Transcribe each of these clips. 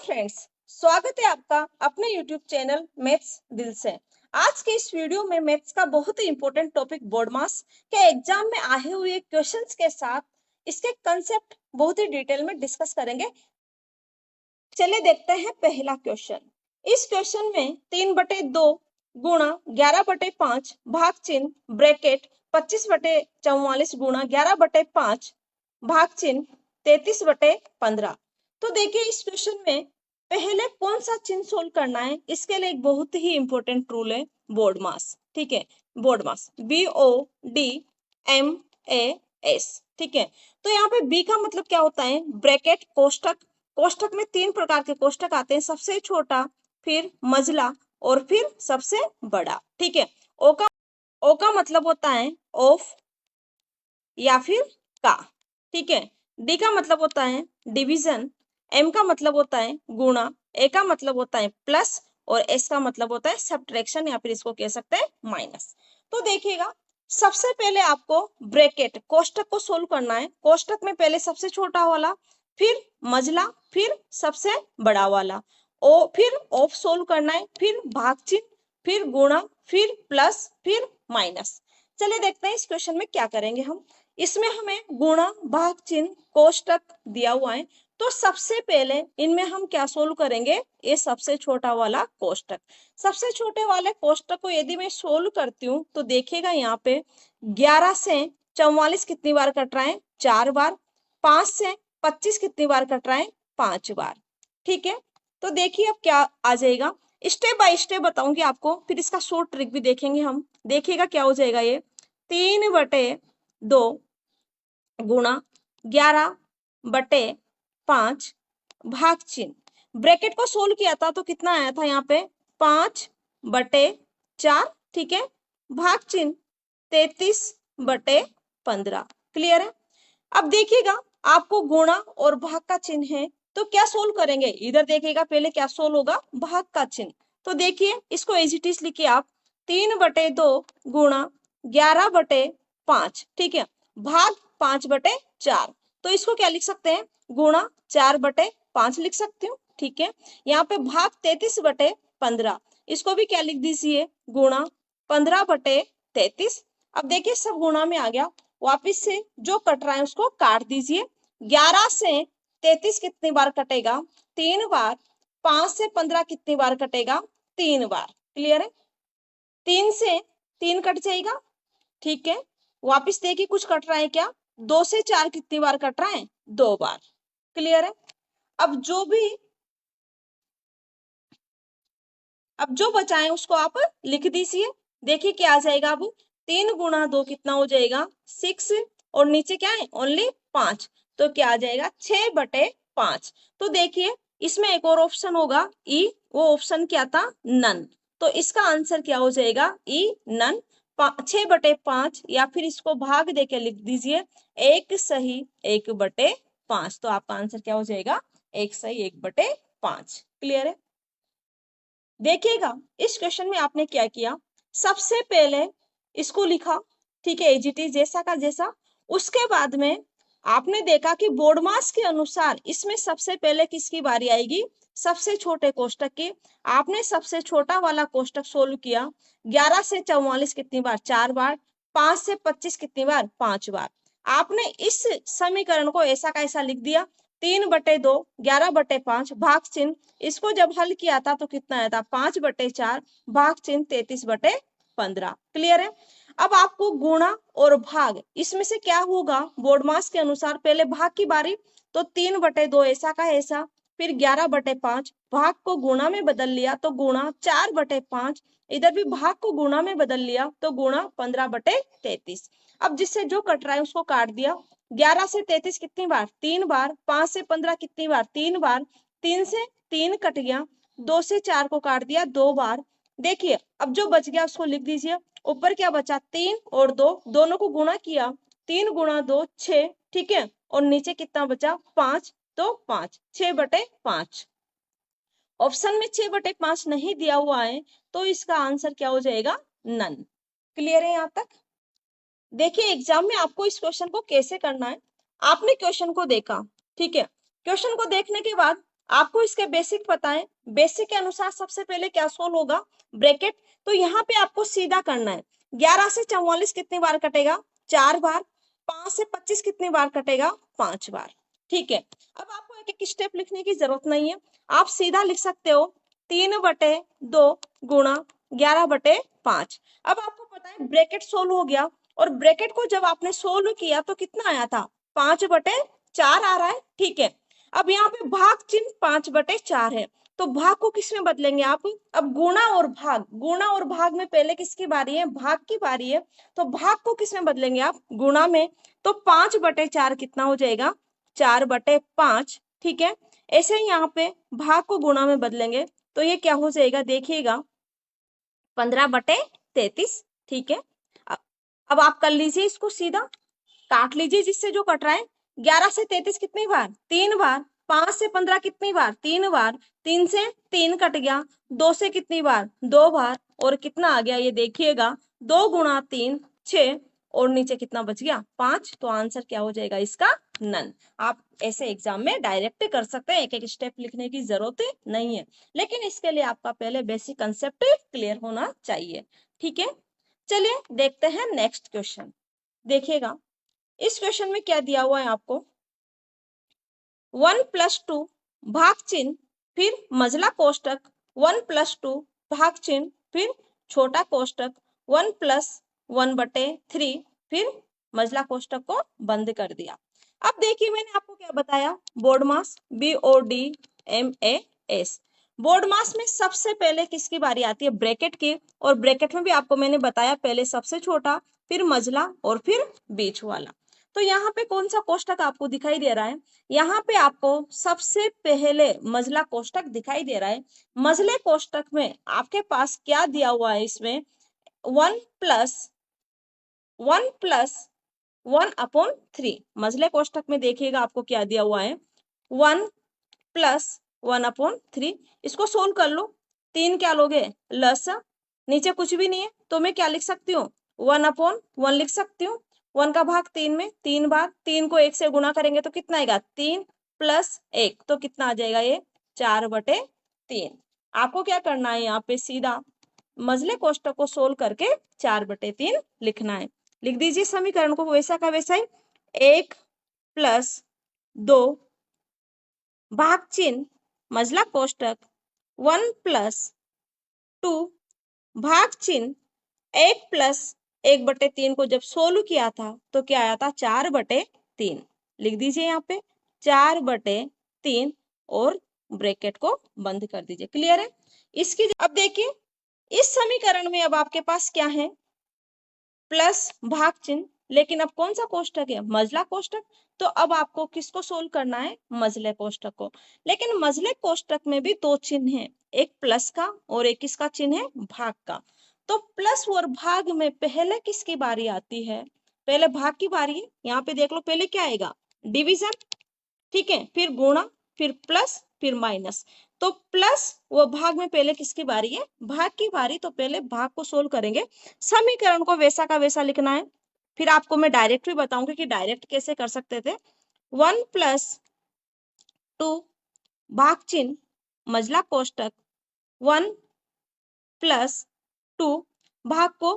Friends, स्वागत है आपका अपने YouTube चैनल मैथ्स दिल से। आज के इस वीडियो में मैथ्स का बहुत ही इंपॉर्टेंट टॉपिक बोर्ड मास के एग्जाम में आए हुए क्वेश्चंस के साथ इसके कंसेप्ट बहुत ही डिटेल में डिस्कस करेंगे। चलिए देखते हैं पहला क्वेश्चन। इस क्वेश्चन में 3/2 गुणा 11/5 भाग चिन्ह ब्रैकेट 25/44 गुणा 11/5 भाग चिन्ह 33/15। तो देखिए इस क्वेश्चन में पहले कौन सा चिन्ह सोल्व करना है, इसके लिए एक बहुत ही इंपॉर्टेंट रूल है बोर्ड मास। ठीक है, बोर्ड मास BODMAS। ठीक है, तो यहाँ पे बी का मतलब क्या होता है, ब्रैकेट कोष्टक। कोष्टक में 3 प्रकार के कोष्टक आते हैं, सबसे छोटा, फिर मझला और फिर सबसे बड़ा। ठीक है, ओ का मतलब होता है ऑफ या फिर का। ठीक है, डी का मतलब होता है डिवीजन, एम का मतलब होता है गुणा, ए का मतलब होता है प्लस और एस का मतलब होता है सब्ट्रैक्शन या फिर इसको कह सकते हैं माइनस। तो देखिएगा, सबसे पहले आपको ब्रैकेट कोष्टक को सोल्व करना है। कोष्टक में पहले सबसे छोटा वाला, फिर मझला, फिर सबसे बड़ा वाला, ओ फिर ऑफ सोल्व करना है, फिर भाग चिन्ह, फिर गुणा, फिर प्लस, फिर माइनस। चलिए देखते हैं इस क्वेश्चन में क्या करेंगे हम। इसमें हमें गुणा, भाग चिन्ह, कोष्टक दिया हुआ है, तो सबसे पहले इनमें हम क्या सोल्व करेंगे, ये सबसे छोटा वाला कोष्टक। सबसे छोटे वाले कोष्टक को यदि मैं सोल्व करती हूँ तो देखिएगा यहाँ पे 11 से 44 कितनी बार कट रहा है, 4 बार। 5 से 25 कितनी बार कट रहा है, 5 बार। ठीक है, तो देखिए अब क्या आ जाएगा, स्टेप बाय स्टेप बताऊंगी आपको, फिर इसका शॉर्ट ट्रिक भी देखेंगे हम। देखिएगा क्या हो जाएगा, ये 3/2 गुणा 11/5 भाग चिन्ह। ब्रैकेट को सोल्व किया था तो कितना आया था यहाँ पे 5/4। ठीक है, भाग चिन्ह 33/15। क्लियर है। अब देखिएगा, आपको गुणा और भाग का चिन्ह है तो क्या सोल्व करेंगे, इधर देखिएगा पहले क्या सोल्व होगा, भाग का चिन्ह। तो देखिए इसको एज इट इज लिखिए आप, 3/2 गुणा 11/5। ठीक है, भाग 5/4। तो इसको क्या लिख सकते हैं, गुणा 4/5 लिख सकती हूँ। ठीक है, यहाँ पे भाग 33/15, इसको भी क्या लिख दीजिए, गुणा 15/33। अब देखिए सब गुणा में आ गया, वापिस से जो कट रहा है उसको काट दीजिए। 11 से 33 कितनी बार कटेगा, 3 बार। 5 से 15 कितनी बार कटेगा, 3 बार। क्लियर है, 3 से 3 कट जाएगा। ठीक है, वापिस देखिए कुछ कट रहा है क्या, 2 से 4 कितनी बार कट रहा है, 2 बार। क्लियर है। अब जो बचा है उसको आप लिख दीजिए। देखिए क्या आ जाएगा, अब 3 गुणा 2 कितना हो जाएगा, 6, और नीचे क्या है ओनली 5, तो क्या आ जाएगा 6/5। तो देखिए इसमें एक और ऑप्शन होगा ई, वो ऑप्शन क्या था, नन। तो इसका आंसर क्या हो जाएगा, ई नन। 6/5 या फिर इसको भाग देके लिख दीजिए, 1 सही 1/5। तो आपका आंसर क्या हो जाएगा, 1 सही 1/5। क्लियर है। देखिएगा इस क्वेश्चन में आपने क्या किया, सबसे पहले इसको लिखा। ठीक है, एजीटी जैसा का जैसा। उसके बाद में आपने देखा कि बोर्ड मास के अनुसार इसमें सबसे पहले किसकी बारी आएगी, सबसे छोटे कोष्टक की। आपने सबसे छोटा वाला कोष्टक सोल्व किया। 11 से 44 कितनी बार, 4 बार। 5 से 25 कितनी बार, 5 बार। आपने इस समीकरण को ऐसा का ऐसा लिख दिया, 3/2 11/5 भाग चिन्ह। इसको जब हल किया था तो कितना आया था, 5/4 भाग चिन्ह 33/15। क्लियर है। अब आपको गुणा और भाग, इसमें से क्या होगा, बोर्ड मास के अनुसार पहले भाग की बारी, तो 3/2 ऐसा का ऐसा, फिर 11/5 भाग को गुणा में बदल लिया तो गुणा 4/5, इधर भी भाग को गुणा में बदल लिया तो गुणा 15/33। अब जिससे जो कट रहा है उसको काट दिया। 11 से 33 कितनी बार, 3 बार। 5 से 15 कितनी बार, 3 बार। 3 से 3 कट गया, 2 से 4 को काट दिया 2 बार। देखिए अब जो बच गया उसको लिख दीजिए। ऊपर क्या बचा, 3 और 2, दोनों को गुणा किया, 3 गुणा 2 6। ठीक है, और नीचे कितना बचा, 5, तो 5, 6/5। ऑप्शन में 6/5 नहीं दिया हुआ है, तो इसका आंसर क्या हो जाएगा, नन। क्लियर है यहाँ तक। देखिए एग्जाम में आपको इस क्वेश्चन को कैसे करना है, आपने क्वेश्चन को देखा। ठीक है, क्वेश्चन को देखने के बाद आपको इसके बेसिक पता है, बेसिक के अनुसार सबसे पहले क्या सोल्व होगा, ब्रैकेट। तो यहाँ पे आपको सीधा करना है, 11 से 44 कितनी बार कटेगा, 4 बार। 5 से 25 कितनी बार कटेगा, 5 बार। ठीक है, अब आपको एक एक स्टेप लिखने की जरूरत नहीं है, आप सीधा लिख सकते हो 3/2 गुणा 11/5। अब आपको पता है ब्रैकेट सोल्व हो गया, और ब्रैकेट को जब आपने सोल्व किया तो कितना आया था, 5/4 आ रहा है। ठीक है, अब यहाँ पे भाग चिन्ह 5/4 है, तो भाग को किस में बदलेंगे आप, अब गुणा और भाग, गुणा और भाग में पहले किसकी बारी है, भाग की बारी है, तो भाग को किस में बदलेंगे आप, गुणा में। तो 5/4 कितना हो जाएगा, 4/5। ठीक है, ऐसे ही यहाँ पे भाग को गुणा में बदलेंगे तो ये क्या हो जाएगा, देखिएगा 15/33। ठीक है, अब आप कर लीजिए इसको सीधा, काट लीजिए जिससे जो कट रहा है। 11 से 33 कितनी बार, 3 बार। 5 से 15 कितनी बार, 3 बार। 3 से 3 कट गया। 2 से कितनी बार, 2 बार। और कितना आ गया ये देखिएगा, 2 गुणा 3 6, और नीचे कितना बच गया, 5। तो आंसर क्या हो जाएगा इसका, नन। आप ऐसे एग्जाम में डायरेक्ट कर सकते हैं, एक एक स्टेप लिखने की जरूरत नहीं है, लेकिन इसके लिए आपका पहले बेसिक कंसेप्ट क्लियर होना चाहिए। ठीक है, चलिए देखते हैं नेक्स्ट क्वेश्चन। देखिएगा इस क्वेश्चन में क्या दिया हुआ है आपको, 1+2 भाग चिन्ह फिर मझला कोष्टक, 1+2 भाग चिन्ह फिर छोटा कोष्टक, 1+1/3 फिर मझला कोष्टक को बंद कर दिया। अब देखिए मैंने आपको क्या बताया, बोर्ड मास, BODMAS। बोर्ड मास में सबसे पहले किसकी बारी आती है, ब्रैकेट की, और ब्रैकेट में भी आपको मैंने बताया पहले सबसे छोटा, फिर मझला और फिर बीच वाला। तो यहाँ पे कौन सा कोष्टक आपको दिखाई दे रहा है, यहाँ पे आपको सबसे पहले मझला कोष्टक दिखाई दे रहा है। मझले कोष्टक में आपके पास क्या दिया हुआ है, इसमें 1+1/3। मझले कोष्टक में देखिएगा आपको क्या दिया हुआ है, 1+1/3। इसको सोल्व कर लो, 3 क्या लोगे, लसा, नीचे कुछ भी नहीं है तो मैं क्या लिख सकती हूँ, 1/1 लिख सकती हूँ। 1 का भाग 3 में 3 बार, 3 को 1 से गुणा करेंगे तो कितना आएगा, 3 + 1, तो कितना आ जाएगा ये, 4/3। आपको क्या करना है, यहाँ पे सीधा मझले कोष्टक को सोल्व करके 4/3 लिखना है। लिख दीजिए समीकरण को वैसा का वैसा ही, 1+2 भाग चिन्ह मझला कोष्टक 1+2 भाग चिन्ह 1+1/3 को जब सोल्व किया था तो क्या आया था, 4/3। लिख दीजिए यहाँ पे 4/3 और ब्रैकेट को बंद कर दीजिए। क्लियर है इसकी। अब देखिए इस समीकरण में अब आपके पास क्या है, प्लस भाग चिन्ह, लेकिन अब कौन सा कोष्टक है, मझला कोष्टक। तो अब आपको किसको सोल्व करना है, मझले कोष्टक को। लेकिन मझले कोष्टक में भी 2 चिन्ह हैं, एक प्लस का और एक किसका चिन्ह है, भाग का। तो प्लस और भाग में पहले किसकी बारी आती है, पहले भाग की बारी है। यहाँ पे देख लो पहले क्या आएगा, डिवीजन। ठीक है, फिर गुणा, फिर प्लस, फिर माइनस। तो प्लस वो भाग में पहले किसकी बारी है, भाग की बारी। तो पहले भाग को सोल्व करेंगे, समीकरण को वैसा का वैसा लिखना है। फिर आपको मैं डायरेक्ट भी बताऊंगी कि डायरेक्ट कैसे कर सकते थे। 1+2 भाग चिन्ह मझला कोष्टक 1+2 भाग को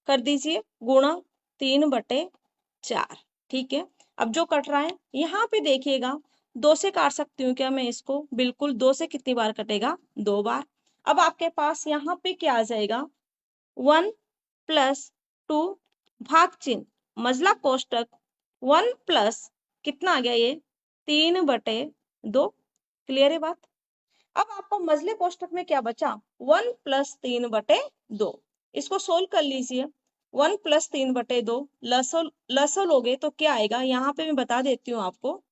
कर दीजिए गुणा 3/4। ठीक है, अब जो कट रहा है यहाँ पे देखिएगा, 2 से काट सकती हूँ क्या मैं इसको, बिल्कुल। 2 से कितनी बार कटेगा, 2 बार। अब आपके पास यहाँ पे क्या आ जाएगा, 1+2 भाग चिन्ह मझला कोष्टक 1+ कितना आ गया ये, 3/2। क्लियर है बात। अब आपको मझले कोष्टक में क्या बचा, 1+3/2। इसको सोल्व कर लीजिए, 1+3/2 लसो लोगे तो क्या आएगा, यहाँ पे मैं बता देती हूँ आपको,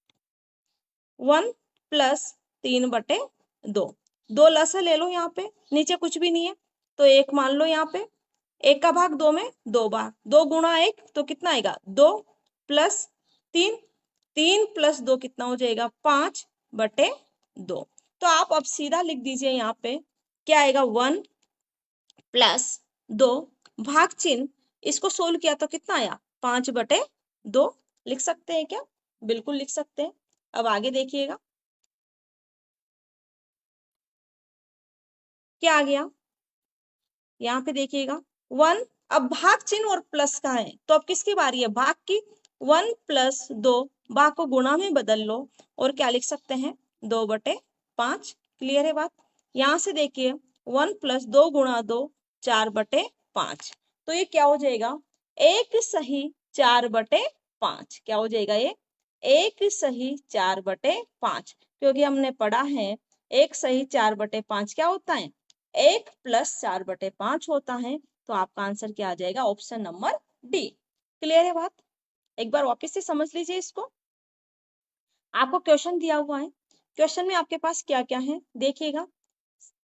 1+3/2। 2 लसा ले लो, यहाँ पे नीचे कुछ भी नहीं है तो 1 मान लो। यहाँ पे 1 का भाग 2 में 2 बार, 2 गुणा 1 तो कितना आएगा, 2 + 3, 3 + 2 कितना हो जाएगा, 5/2। तो आप अब सीधा लिख दीजिए, यहाँ पे क्या आएगा, 1+2 भाग चिन्ह, इसको सोल्व किया तो कितना आया, 5/2। लिख सकते हैं क्या, बिल्कुल लिख सकते हैं। अब आगे देखिएगा, क्या आ गया, यहाँ पे देखिएगा 1। अब भाग चिन्ह और प्लस का है तो अब किसकी बारी है, भाग की। 1 + 2, भाग को गुणा में बदल लो और क्या लिख सकते हैं, 2/5। क्लियर है बात। यहाँ से देखिए 1 + 2 × 2 4/5। तो ये क्या हो जाएगा, एक सही 4/5। क्या हो जाएगा ये, एक सही 4/5, क्योंकि हमने पढ़ा है एक सही 4/5 क्या होता है, 1 + 4/5 होता है। तो आपका आंसर क्या आ जाएगा, ऑप्शन नंबर डी। क्लियर है बात। एक बार वापस से समझ लीजिए इसको। आपको क्वेश्चन दिया हुआ है, क्वेश्चन में आपके पास क्या क्या है देखिएगा,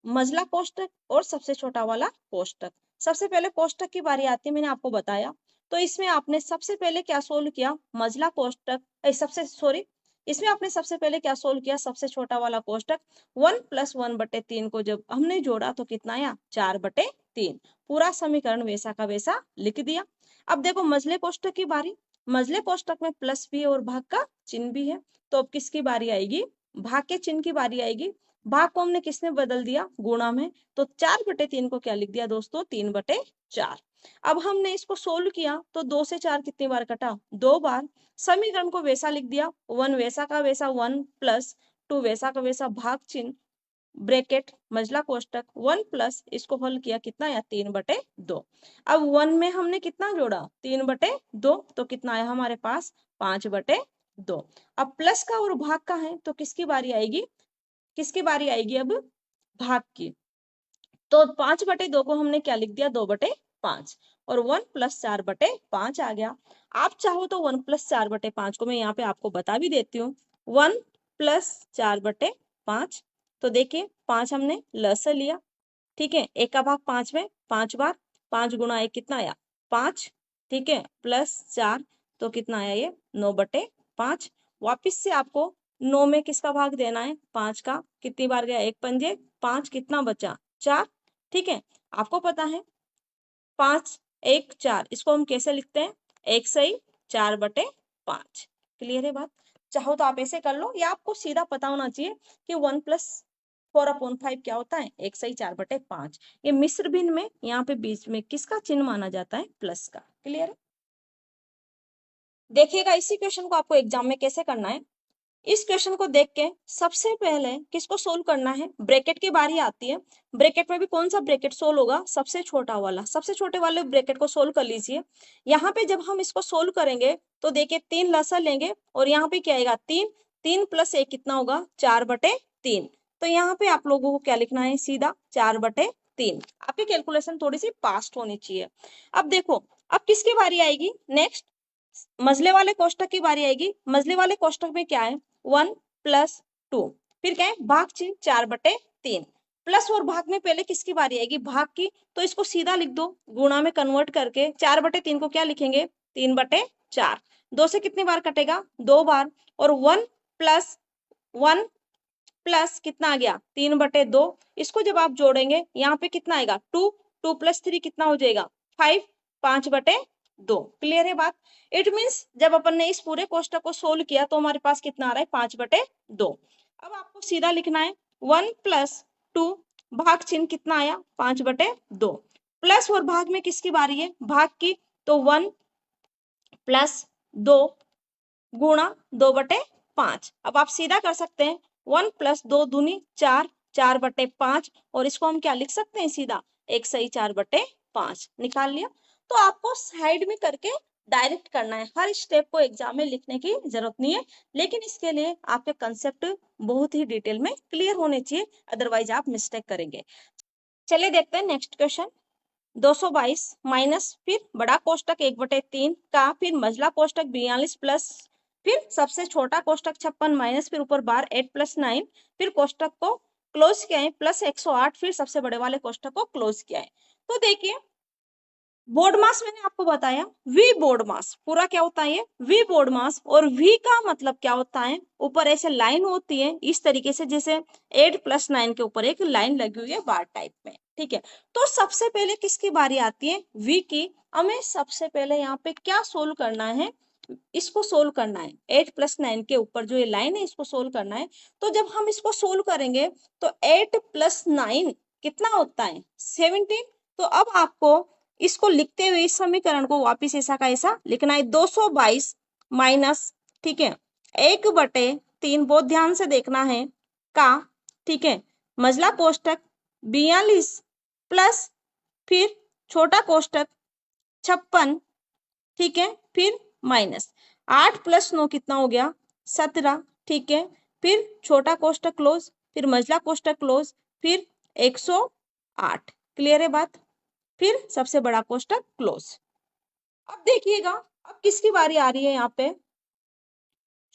मझला कोष्टक और सबसे छोटा वाला कोष्टक। सबसे पहले कोष्टक की बारी आती है, मैंने आपको बताया। तो इसमें आपने सबसे पहले क्या सोल्व किया, मझला कोष्टक, सबसे सॉरी, इसमें आपने सबसे पहले क्या सोल्व किया, सबसे छोटा वाला कोष्टक। 1 + 1/3 को जब हमने जोड़ा तो कितना आया, 4/3। पूरा समीकरण वैसा का वैसा लिख दिया। अब देखो मझले कोष्टक की बारी, मझले कोष्टक में प्लस भी है और भाग का चिन्ह भी है। तो अब किसकी बारी आएगी, भाग के चिन्ह की बारी आएगी। भाग को हमने किसने बदल दिया, गुणा में। तो 4/3 को क्या लिख दिया दोस्तों, 3/4। अब हमने इसको सोल्व किया तो 2 से 4 कितनी बार कटा, 2 बार। समीकरण को वैसा लिख दिया, 1 वैसा का वैसा 1 + 2 वैसा का वैसा भाग चिन्ह ब्रैकेट मझला कोष्टक 1 प्लस इसको हल किया कितना आया, 3/2। अब 1 में हमने कितना जोड़ा, 3/2, तो कितना आया हमारे पास, 5/2। अब प्लस का और भाग का है तो किसकी बारी आएगी, किसकी बारी आएगी अब, भाग की। तो 5/2 को हमने क्या लिख दिया, 2/5। और 1 + 4/5 आ गया। आप चाहो तो 1 + 4/5 को मैं यहाँ पे आपको बता भी देती हूँ। 1 + 4/5, तो देखिए 5 हमने ल से लिया, ठीक है, एक का भाग 5 में 5 बार, 5 × 1 कितना आया, 5, ठीक है, +4 तो कितना आया ये, 9/5। वापिस से आपको 9 में किसका भाग देना है, 5 का। कितनी बार गया, 1 पंजे 5, कितना बचा, 4, ठीक है। आपको पता है 5 1 4, इसको हम कैसे लिखते हैं, एक सही 4/5। क्लियर है बात। चाहो तो आप ऐसे कर लो, या आपको सीधा पता होना चाहिए कि 1 + 4/5 क्या होता है, एक सही 4/5। ये मिश्र भिन्न में यहाँ पे बीच में किसका चिन्ह माना जाता है, प्लस का। क्लियर है। देखिएगा इसी क्वेश्चन को आपको एग्जाम में कैसे करना है। इस क्वेश्चन को देख के सबसे पहले किसको सोल्व करना है, ब्रैकेट की बारी आती है। ब्रैकेट में भी कौन सा ब्रैकेट सोल्व होगा, सबसे छोटा वाला। सबसे छोटे वाले ब्रैकेट को सोल्व कर लीजिए। यहाँ पे जब हम इसको सोल्व करेंगे तो देखिए 3 लसा लेंगे और यहाँ पे क्या आएगा, 3, 3 + 1 कितना होगा, 4/3। तो यहाँ पे आप लोगों को क्या लिखना है, सीधा 4/3। आपकी कैलकुलेशन थोड़ी सी फास्ट होनी चाहिए। अब देखो, अब किसकी बारी आएगी, नेक्स्ट मझले वाले कोष्टक की बारी आएगी। मझले वाले कोष्टक में क्या है, 1 + 2, फिर क्या है, भाग चिन्ह 4/3। प्लस और भाग में पहले किसकी बारी आएगी, भाग की। तो इसको सीधा लिख दो, गुणा में कन्वर्ट करके 4/3 को क्या लिखेंगे, 3/4। 2 से कितनी बार कटेगा, 2 बार। और 1 + 1 प्लस कितना आ गया, 3/2। इसको जब आप जोड़ेंगे यहाँ पे कितना आएगा, 2, 2 + 3 कितना हो जाएगा, 5, 5/2। क्लियर है बात। इट मीन्स जब अपन ने इस पूरे कोष्टक को सोल्व किया तो हमारे पास कितना आ रहा है, 5/2। अब आपको सीधा लिखना है 1 + 2, भाग चिन्ह कितना आया, 5/2। प्लस और भाग में किसकी बारी है, भाग की। तो 1 + 2 गुणा 2/5। अब आप सीधा कर सकते हैं, 1 + 2 दूनी 4, 4/5। और इसको हम क्या लिख सकते हैं, सीधा एक सही 4/5 निकाल लिया। तो आपको साइड में करके डायरेक्ट करना है, हर स्टेप को एग्जाम में लिखने की जरूरत नहीं है। लेकिन इसके लिए आपके कंसेप्ट बहुत ही डिटेल में क्लियर होने चाहिए, अदरवाइज आप मिस्टेक करेंगे। चलिए देखते हैं नेक्स्ट क्वेश्चन। 222 माइनस फिर बड़ा कोष्टक 1/3 का, फिर मझला कोष्टक 42 प्लस, फिर सबसे छोटा कोष्टक 56 माइनस, फिर ऊपर बार 8 + 9, फिर कोष्टक को क्लोज किया है +108, फिर सबसे बड़े वाले कोष्टक को क्लोज किया है। तो देखिए बोर्ड मास मैंने आपको बताया, वी बोर्ड मास पूरा क्या होता है, ये वी बोर्ड मास। और वी का मतलब क्या होता है, ऊपर ऐसे लाइन होती है इस तरीके से, जैसे 8 + 9 के ऊपर एक लाइन लगी हुई है बार टाइप में, ठीक है। तो सबसे पहले किसकी बारी आती है, वी की। हमें सबसे पहले यहाँ पे क्या सोल्व करना है, इसको सोल्व करना है। 8 + 9 के ऊपर जो ये लाइन है इसको सोल्व करना है। तो जब हम इसको सोल्व करेंगे तो 8 + 9 कितना होता है 17। तो अब आपको इसको लिखते हुए इस समीकरण को वापिस ऐसा का ऐसा लिखना है 222 माइनस, ठीक है, 1/3, बहुत ध्यान से देखना है, का, ठीक है, मझला कोष्टक 42 प्लस फिर छोटा कोष्टक 56, ठीक है, फिर माइनस 8 + 9 कितना हो गया 17, ठीक है, फिर छोटा कोष्टक क्लोज, फिर मझला कोष्टक क्लोज, फिर 108। क्लियर है बात। फिर सबसे बड़ा कोष्टक क्लोज। अब देखिएगा अब किसकी बारी आ रही है यहाँ पे,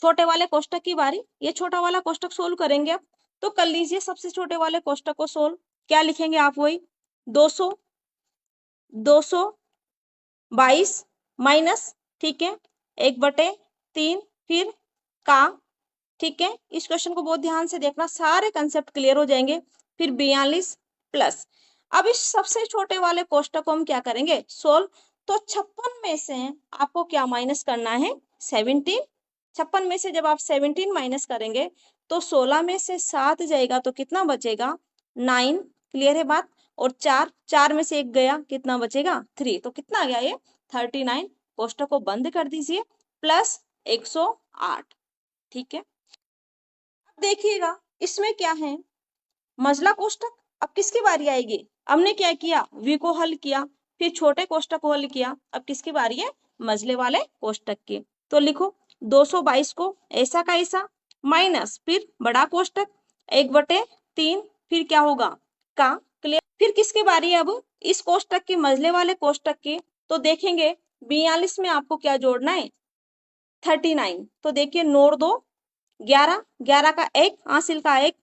छोटे वाले कोष्टक की बारी। ये छोटा वाला कोष्टक सोल्व करेंगे अब। तो कर लीजिए सबसे छोटे वाले कोष्टक को सोल्व। क्या लिखेंगे आप, वही 222 माइनस, ठीक है, 1/3, फिर का, ठीक है। इस क्वेश्चन को बहुत ध्यान से देखना, सारे कंसेप्ट क्लियर हो जाएंगे। फिर 42 प्लस, अब इस सबसे छोटे वाले कोष्टक को हम क्या करेंगे सोल्व। तो 56 में से आपको क्या माइनस करना है 17। 56 में से जब आप 17 माइनस करेंगे तो 16 में से 7 जाएगा तो कितना बचेगा 9। क्लियर है बात। और 4 में से 1 गया, कितना बचेगा 3। तो कितना आ गया ये 39। कोष्टक को बंद कर दीजिए प्लस 108, ठीक है। अब देखिएगा इसमें क्या है मझला कोष्टक। अब किसकी बारी आएगी, हमने क्या किया v को हल किया, फिर छोटे कोष्टक को हल किया, अब किसकी बारी है मझले वाले कोष्टक की। तो लिखो 222 को ऐसा का ऐसा माइनस, फिर बड़ा कोष्टक 1/3, फिर क्या होगा का। क्लियर। फिर किसकी बारी है अब इस कोष्टक की, मझले वाले कोष्टक की। तो देखेंगे 42 में आपको क्या जोड़ना है 39। तो देखिए नोट दो 11, 11 का 1, हासिल का 1,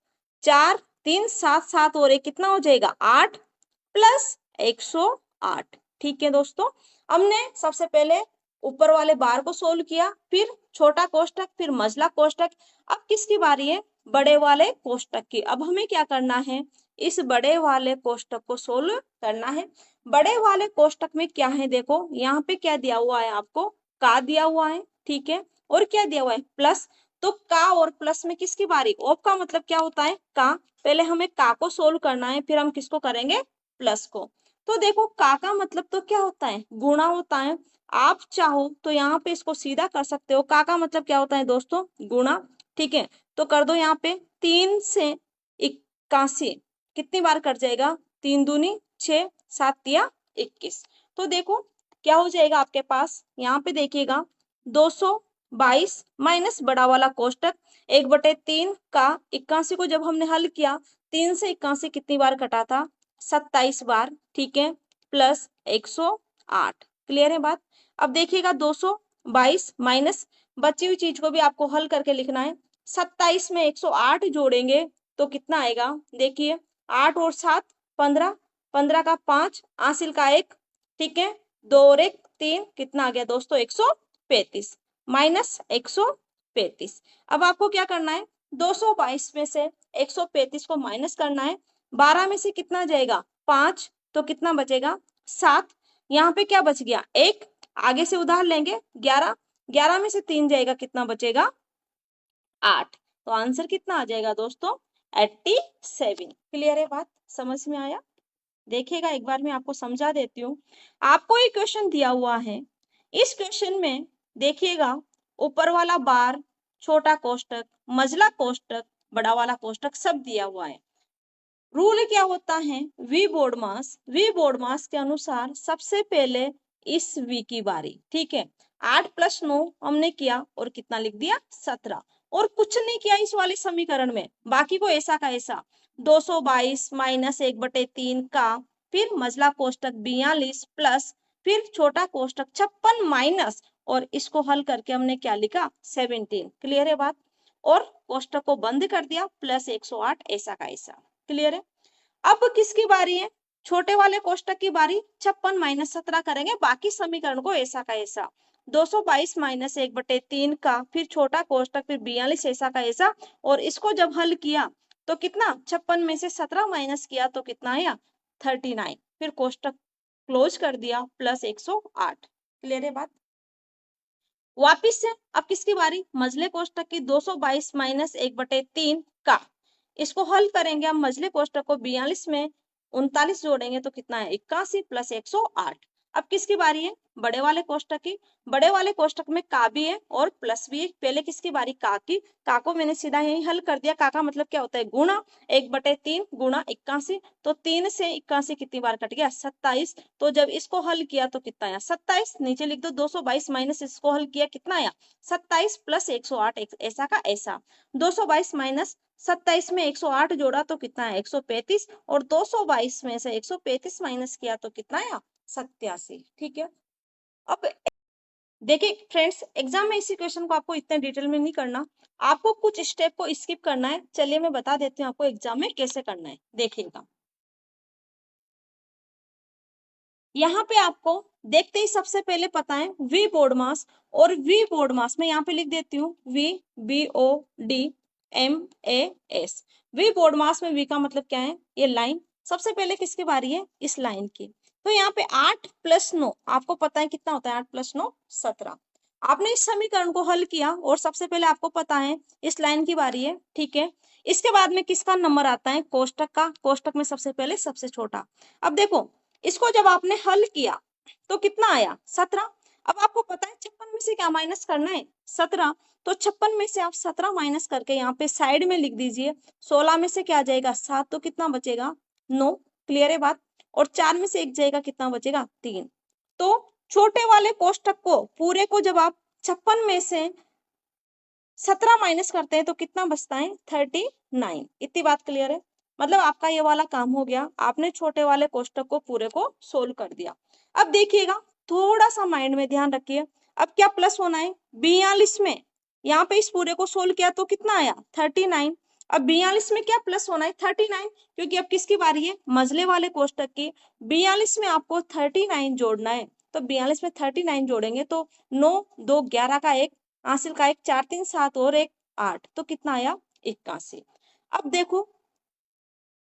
4 3 7 7 और 1 कितना हो जाएगा 8 प्लस 108। ठीक है दोस्तों, हमने सबसे पहले ऊपर वाले बार को सोल्व किया, फिर छोटा कोष्टक, फिर मझला कोष्टक। अब किसकी बारी है बड़े वाले कोष्टक की। अब हमें क्या करना है इस बड़े वाले कोष्टक को सोल्व करना है। बड़े वाले कोष्टक में क्या है देखो, यहाँ पे क्या दिया हुआ है आपको का दिया हुआ है, ठीक है, और क्या दिया हुआ है प्लस। तो का और प्लस में किसकी बारी, ऑफ का मतलब क्या होता है का। पहले हमें का को सोल्व करना है, फिर हम किसको करेंगे प्लस को। तो देखो का मतलब तो क्या होता है गुणा होता है। आप चाहो तो यहाँ पे इसको सीधा कर सकते हो, का मतलब क्या होता है दोस्तों गुणा, ठीक है। तो कर दो यहाँ पे 3 से 81 कितनी बार कट जाएगा 3 दूनी 6, 7 तिया 21। तो देखो क्या हो जाएगा आपके पास, यहाँ पे देखिएगा 222 माइनस बड़ा वाला कोष्टक 1/3 का 81 को जब हमने हल किया 3 से 81 कितनी बार कटा था 27 बार, ठीक है, प्लस 108। क्लियर है बात। अब देखिएगा 222 माइनस बची हुई चीज को भी आपको हल करके लिखना है। 27 में 108 जोड़ेंगे तो कितना आएगा देखिए 8 और 7 15, 15 का 5, हासिल का 1, ठीक है, 2 और 1 3, कितना आ गया दोस्तों 135 माइनस 135। अब आपको क्या करना है 222 में से 135 को माइनस करना है। 12 में से कितना जाएगा 5, तो कितना बचेगा 7। यहाँ पे क्या बच गया 1, आगे से उधार लेंगे 11, 11 में से 3 जाएगा कितना बचेगा 8। तो आंसर कितना आ जाएगा दोस्तों 87। क्लियर है बात, समझ में आया। देखिएगा एक बार मैं आपको समझा देती हूँ। आपको एक क्वेश्चन दिया हुआ है, इस क्वेश्चन में देखिएगा ऊपर वाला बार, छोटा कोष्टक, मझला कोष्टक, बड़ा वाला कोष्टक सब दिया हुआ है। रूल क्या होता है वी बोर्ड मास के अनुसार सबसे पहले इस वी की बारी, ठीक है। 8 + 9 हमने किया और कितना लिख दिया 17, और कुछ नहीं किया इस वाले समीकरण में, बाकी को ऐसा का ऐसा 222 माइनस 1/3 का, फिर मझला कोष्टक 42 प्लस फिर छोटा कोष्टक 56 माइनस, और इसको हल करके हमने क्या लिखा 17। क्लियर है बात। और कोष्टक को बंद कर दिया प्लस 108 ऐसा का ऐसा। क्लियर है। अब किसकी बारी है छोटे वाले कोष्टक की बारी। 56 माइनस 17 करेंगे, बाकी समीकरण को ऐसा का ऐसा 222 माइनस 1/3 का, फिर छोटा कोष्टक, फिर 42 ऐसा का ऐसा, और इसको जब हल किया तो कितना 56 में से 17 माइनस किया तो कितना आया 39, फिर कोष्टक क्लोज कर दिया प्लस 108। क्लियर है बात। वापिस से अब किसकी बारी मझले कोष्टक की 222 माइनस 1/3 का, इसको हल करेंगे हम मझले कोष्टक को 42 में 39 जोड़ेंगे तो कितना है 81 प्लस 108। अब किसकी बारी है, बड़े वाले कोष्टक की। बड़े वाले कोष्टक में का भी है और प्लस भी है। पहले किसकी बारी, का की। का को मैंने सीधा यही हल कर दिया। का का मतलब क्या होता है, गुणा। 1/3 गुणा 81, तो 3 से 81 कितनी बार कट गया, 27। तो जब इसको हल किया तो कितना आया, 27। नीचे लिख दो 222 माइनस इसको हल किया कितना आया, 27 प्लस 108, ऐसा का ऐसा। 222 माइनस 27 में 108 जोड़ा तो कितना है 135, और 222 में से 135 माइनस किया तो कितना आया 87। ठीक है। अब देखिए फ्रेंड्स, एग्जाम में इसी क्वेश्चन को आपको इतने डिटेल में नहीं करना, आपको कुछ स्टेप को स्किप करना है। चलिए मैं बता देती हूँ आपको एग्जाम में कैसे करना है, देखिएगा। यहाँ पे आपको देखते ही सबसे पहले पता है वी बोर्ड मास, और वी बोर्ड मास में यहाँ पे लिख देती हूँ VBODMAS। वी बोर्ड मास में वी का मतलब क्या है, ये लाइन। सबसे पहले किसकी बारी है, इस लाइन की। तो यहाँ पे 8 + 9 आपको पता है कितना होता है, 8 + 9 17। आपने इस समीकरण को हल किया और सबसे पहले आपको पता है इस लाइन की बारी है, ठीक है। इसके बाद में किसका नंबर आता है, कोष्टक का। कोष्टक में सबसे पहले सबसे छोटा। अब देखो इसको जब आपने हल किया तो कितना आया 17। अब आपको पता है 56 में से क्या माइनस करना है, 17। तो 56 में से आप 17 माइनस करके यहाँ पे साइड में लिख दीजिए। 16 में से क्या आ जाएगा 7, तो कितना बचेगा 9। क्लियर है बात। और 4 में से 1 जाएगा, कितना बचेगा 3। तो छोटे वाले कोष्टक को पूरे को जब आप 56 में से 17 माइनस करते हैं तो कितना बचता है 39। इतनी बात क्लियर है। मतलब आपका ये वाला काम हो गया, आपने छोटे वाले कोष्टक को पूरे को सोल्व कर दिया। अब देखिएगा, थोड़ा सा माइंड में ध्यान रखिए। अब क्या प्लस होना है 42 में, यहाँ पे इस पूरे को सोल्व किया तो कितना आया 39। अब 42 में क्या प्लस होना है 39, क्योंकि अब किसकी बारी है, मझले वाले कोष्टक की। 42 में आपको 39 जोड़ना है, तो 42 में 39 जोड़ेंगे तो 9 2 11 का 1, हासिल का 1 4 3 7 और 1 8, तो कितना आया 81। अब देखो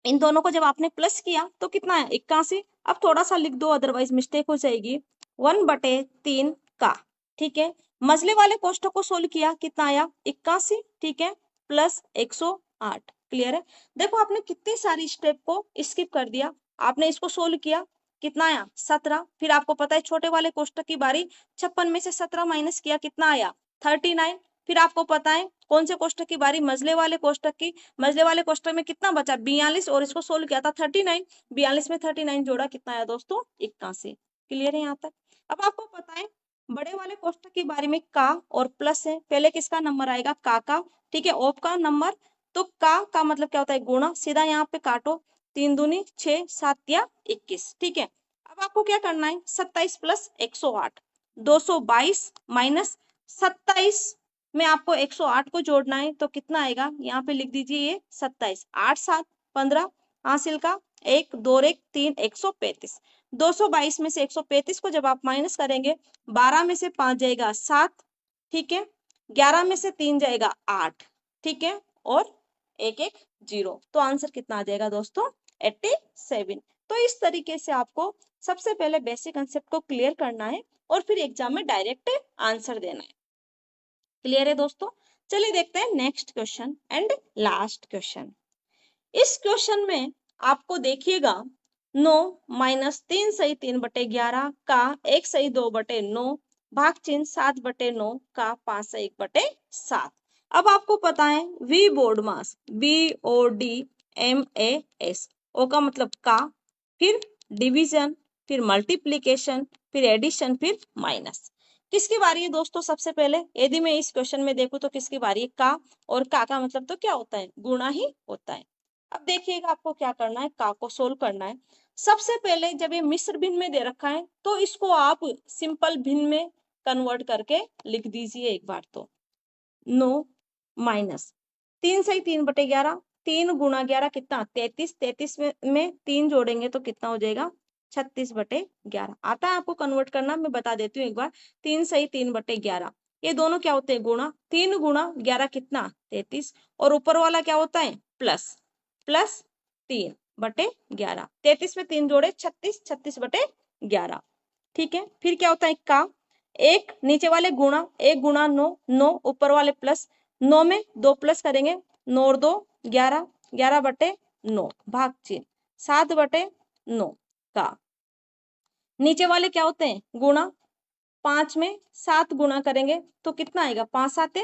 इन दोनों को जब आपने प्लस किया तो कितना है 81। अब थोड़ा सा लिख दो अदरवाइज मिस्टेक हो जाएगी। 1/3 का, ठीक है। मझले वाले कोष्टक को सोल्व किया कितना आया 81, ठीक है, प्लस 108। क्लियर है। देखो आपने कितनी सारी स्टेप को स्किप कर दिया। आपने इसको सोल्व किया कितना आया 17। फिर आपको पता है छोटे वाले कोष्टक की बारी, 56 में से 17 माइनस किया कितना आया 39। फिर आपको पता है कौन से कोष्टक की बारी, मझले वाले कोष्टक की। मझले वाले कोष्टक में कितना बचा 42, और इसको सोल्व किया था 39। 42 में 39 जोड़ा कितना आया दोस्तों 81। क्लियर है यहाँ तक। अब आपको पता है बड़े वाले कोष्टक की बारी में का और प्लस है। पहले किसका नंबर आएगा, का, ठीक है, ऑफ का नंबर। तो का मतलब क्या होता है गुणा, सीधा यहाँ पे काटो, 3 दूनी 6 7 या 21, ठीक है। अब आपको क्या करना है 27 + 108, 222 माइनस 27 में आपको 108 को जोड़ना है तो कितना आएगा, यहाँ पे लिख दीजिए ये 27, 8 7 15, हासिल का 1 2 1 3 135। 222 में से 135 को जब आप माइनस करेंगे, 12 में से 5 जाएगा 7, ठीक है, 11 में से 3 जाएगा 8, ठीक है, और 1 1 0, तो आंसर कितना आ जाएगा दोस्तों 87। तो इस तरीके से आपको सबसे पहले बेसिक कंसेप्ट को क्लियर करना है और फिर एग्जाम में डायरेक्ट आंसर देना है। क्लियर है दोस्तों। चलिए देखते हैं next question and last question. इस क्वेश्चन में आपको देखिएगा 9 माइनस 3 सही 3/11 का 1 सही 2/9 भाग चिन्ह 7/9 का 5 सही 1/7। अब आपको पता है वी बोर्ड मास, BODMAS, ओ का मतलब का, फिर डिवीजन, फिर मल्टीप्लीकेशन, फिर एडिशन, फिर माइनस। किसकी बारी है दोस्तों, सबसे पहले यदि मैं इस क्वेश्चन में देखूं तो किसकी बारी है, का। और का मतलब तो क्या होता है, गुणा ही होता है। अब देखिएगा आपको क्या करना है, का को सोल्व करना है। सबसे पहले जब ये मिश्र भिन्न में दे रखा है तो इसको आप सिंपल भिन्न में कन्वर्ट करके लिख दीजिए एक बार। तो 9 माइनस 3 सही 3/11, 3 गुणा 11 कितना 33, 33 में 3 जोड़ेंगे तो कितना हो जाएगा 36/11। आता है आपको कन्वर्ट करना, मैं बता देती हूँ एक बार। 3 सही 3/11, ये दोनों क्या होते हैं गुणा, 3 गुणा 11 कितना 33, और ऊपर वाला क्या होता है प्लस, प्लस 3/11, 33 में 3 जोड़े 36, 36/11, ठीक है। फिर क्या होता है का, एक नीचे वाले गुणा, 1 गुणा 9, 9 ऊपर वाले प्लस, 9 में 2 प्लस करेंगे, 9 और 2 11, 11/9 भाग चिन्ह 7/9 का। नीचे वाले क्या होते हैं? गुणा। 5 में 7 गुणा करेंगे तो कितना आएगा? 5 7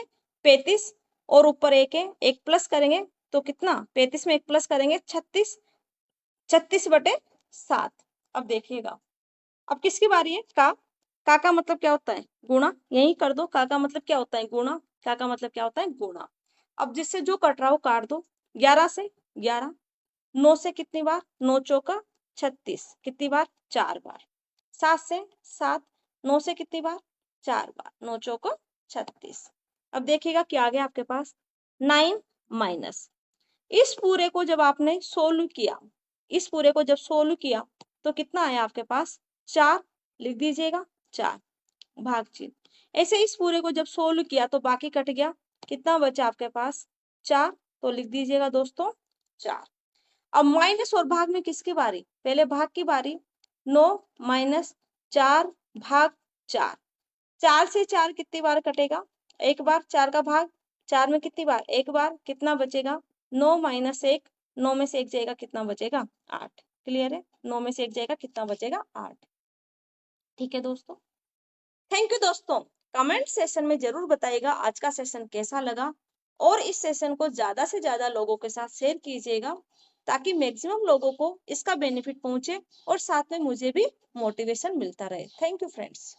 35 और ऊपर एक है, एक प्लस करेंगे तो कितना? 35 में एक प्लस करेंगे 36, 36/7। अब देखिएगा, अब किसकी बारी है? का मतलब क्या होता है? गुणा। यही कर दो, का मतलब क्या होता है? गुणा। का मतलब क्या होता है? गुणा। अब जिससे जो कट रहा हो काट दो। 11 से 11, 9 से कितनी बार? 9 चौका 36, कितनी बार? 4 बार। 7 से 7, 9 से कितनी बार? 4 बार, 9 चौका 36। अब देखिएगा क्या आ गया आपके पास? 9 माइनस, इस पूरे को जब आपने सोल्व किया, इस पूरे को जब सोल्व किया तो कितना आया आपके पास? 4। लिख दीजिएगा 4 भाग चिन्ह। ऐसे इस पूरे को जब सोल्व किया तो बाकी कट गया, कितना बचा आपके पास? 4। तो लिख दीजिएगा दोस्तों 4। अब माइनस और भाग में किसकी बारी? पहले भाग की बारी। 9 माइनस 4 भाग 4। 4 से 4 कितनी बार कटेगा? एक बार। 4 का भाग 4 में कितनी बार? एक बार। कितना बचेगा? 9 माइनस 1, 9 में से 1 जाएगा, कितना बचेगा? 8। क्लियर है? 9 में से 1 जाएगा, कितना बचेगा? 8। ठीक है दोस्तों, थैंक यू दोस्तों। कमेंट सेशन में जरूर बताइएगा आज का सेशन कैसा लगा, और इस सेशन को ज्यादा से ज्यादा लोगों के साथ शेयर कीजिएगा ताकि मैक्सिमम लोगों को इसका बेनिफिट पहुंचे और साथ में मुझे भी मोटिवेशन मिलता रहे। Thank you friends.